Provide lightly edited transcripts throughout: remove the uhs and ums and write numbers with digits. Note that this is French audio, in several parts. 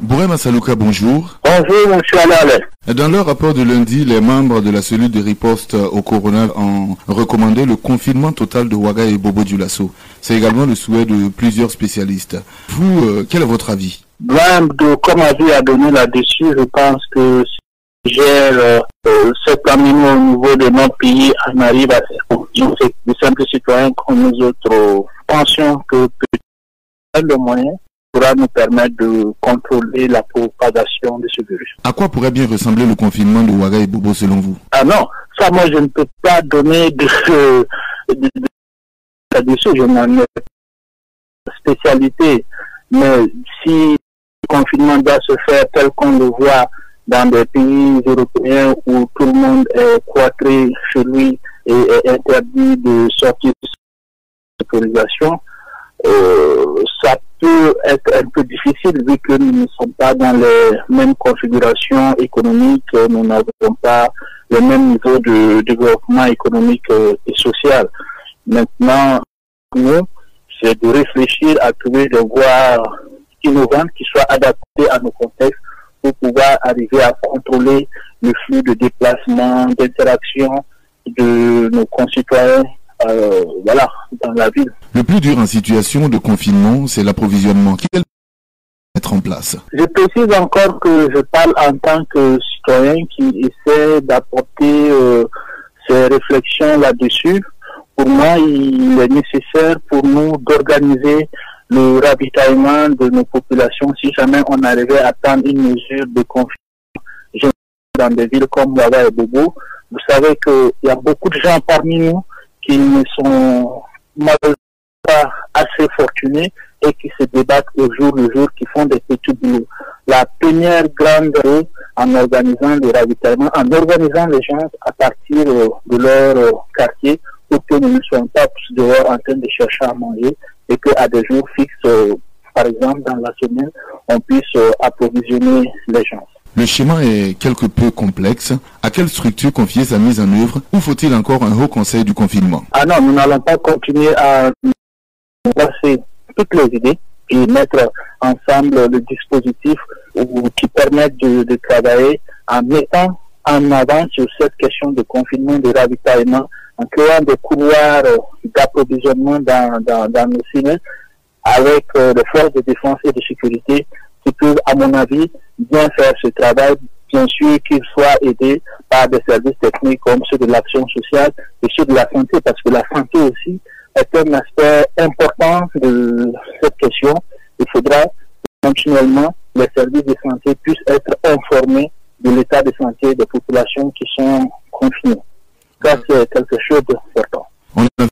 Bourema Salouka, bonjour. Bonjour, monsieur Alale. Dans leur rapport de lundi, les membres de la cellule de riposte au corona ont recommandé le confinement total de Ouaga et Bobo Dioulasso. C'est également le souhait de plusieurs spécialistes. Vous, quel est votre avis? Comme avis à donner là-dessus, je pense que si gère cet amendement au niveau de notre pays, on arrive à c'est des simples citoyens comme nous autres. Pensions que peut-être le moyen pourra nous permettre de contrôler la propagation de ce virus. À quoi pourrait bien ressembler le confinement de Ouaga et Bobo selon vous? Ah non, ça moi je ne peux pas donner là-dessus, je n'en ai pas de spécialité. Mais si le confinement doit se faire tel qu'on le voit dans des pays européens où tout le monde est cloîtré chez lui et est interdit de sortir de l'autorisation, ça peut être un peu difficile vu que nous ne sommes pas dans les mêmes configurations économiques, nous n'avons pas le même niveau de développement économique et social. Maintenant, nous, c'est de réfléchir à trouver des voies innovantes qui soient adaptées à nos contextes pour pouvoir arriver à contrôler le flux de déplacement, d'interaction de nos concitoyens dans la ville. Le plus dur en situation de confinement, c'est l'approvisionnement. Quel mettre en place? Je précise encore que je parle en tant que citoyen qui essaie d'apporter ses réflexions là-dessus. Pour moi, il est nécessaire pour nous d'organiser le ravitaillement de nos populations si jamais on arrivait à prendre une mesure de confinement dans des villes comme Ouaga et Bobo. Vous savez qu'il y a beaucoup de gens parmi nous qui ne sont malheureusement pas assez fortunés et qui se débattent au jour le jour, qui font des petits boulots. La première grande en organisant le ravitaillement, en organisant les gens à partir de leur quartier pour que nous ne soyons pas tous dehors en train de chercher à manger et qu'à des jours fixes, par exemple dans la semaine, on puisse approvisionner les gens. Le schéma est quelque peu complexe. À quelle structure confier sa mise en œuvre ou faut-il encore un haut conseil du confinement? Ah non, nous n'allons pas continuer à passer toutes les idées et mettre ensemble le dispositif qui permettent de travailler en mettant en avant sur cette question de confinement, de ravitaillement, en créant des couloirs d'approvisionnement dans nos cités avec les forces de défense et de sécurité qui peuvent, à mon avis, bien faire ce travail, bien sûr qu'ils soient aidés par des services techniques comme ceux de l'action sociale et ceux de la santé, parce que la santé aussi est un aspect important de cette question. Il faudra continuellement les services de santé puissent être informés de l'état de santé des populations qui sont confinées. Ça, c'est quelque chose d'important. On a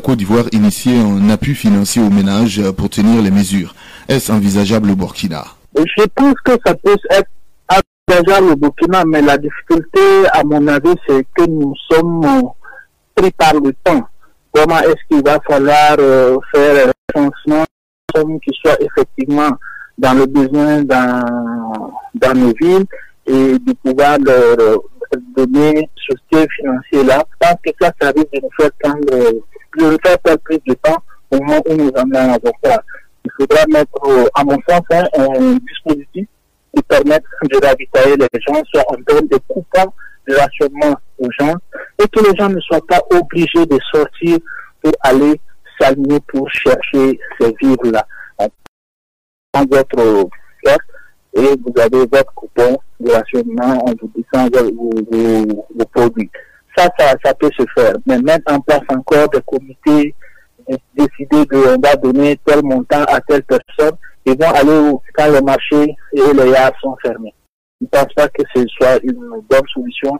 Côte d'Ivoire initié un appui financier aux ménages pour tenir les mesures. Est-ce envisageable au Burkina? Je pense que ça peut être envisageable au Burkina, mais la difficulté, à mon avis, c'est que nous sommes pris par le temps. Comment est-ce qu'il va falloir faire un changement qui soit effectivement dans le besoin dans nos villes et de pouvoir leur donner ce soutien financier là. Je pense que ça risque de nous faire perdre plus de temps au moment où nous en avons pas. Il faudra mettre, à mon sens, un dispositif qui permette de ravitailler les gens, soit en termes de coupons de rationnement aux gens, et que les gens ne soient pas obligés de sortir pour aller s'aligner pour chercher ces vivres-là. Dans votre carte, et vous avez votre coupon de rationnement, on vous descend vos produits. Ça peut se faire. Mais mettre en place encore des comités, décider qu'on va donner tel montant à telle personne, ils vont aller quand les marchés et les yards sont fermés. Je ne pense pas que ce soit une bonne solution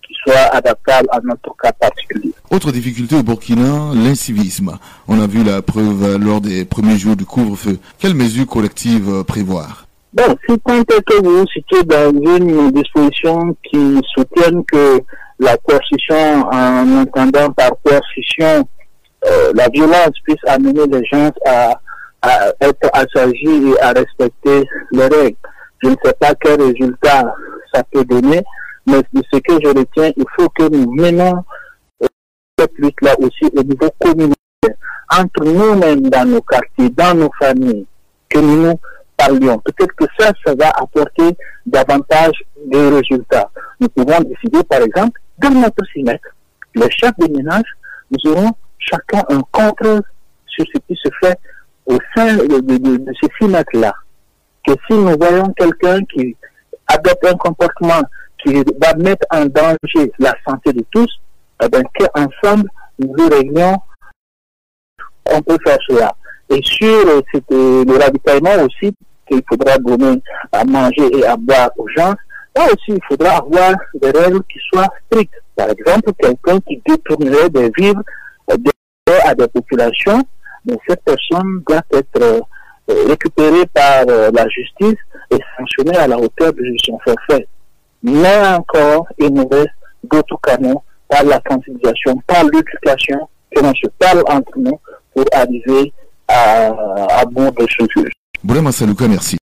qui soit adaptable à notre cas particulier. Autre difficulté au Burkina, l'incivisme. On a vu la preuve lors des premiers jours du couvre-feu. Quelles mesures collectives prévoir? Bon, si tant est que vous vous situez dans une disposition qui soutienne que la coercition, en entendant par coercition la violence, puisse amener les gens à être assagis et à respecter les règles. Je ne sais pas quel résultat ça peut donner, mais de ce que je retiens, il faut que nous menons cette lutte-là aussi au niveau communautaire, entre nous-mêmes dans nos quartiers, dans nos familles, que nous parlions. Peut-être que ça va apporter davantage de résultats. Nous pouvons décider, par exemple, dans notre CIMEC, les chefs de ménage, nous aurons chacun un contrôle sur ce qui se fait au sein de ce CIMEC-là. Que si nous voyons quelqu'un qui adopte un comportement qui va mettre en danger la santé de tous, eh bien, qu'ensemble, nous réunions, on peut faire cela. Et sur le ravitaillement aussi, qu'il faudra donner à manger et à boire aux gens, là aussi, il faudra avoir des règles qui soient strictes. Par exemple, quelqu'un qui détournerait des vivres à des populations, mais cette personne doit être récupérée par la justice et sanctionnée à la hauteur de son forfait. Mais encore, il nous reste d'autres canaux par la sensibilisation, par l'éducation, que l'on se parle entre nous pour arriver à bout de ce jeu. Boulama Saluka, merci.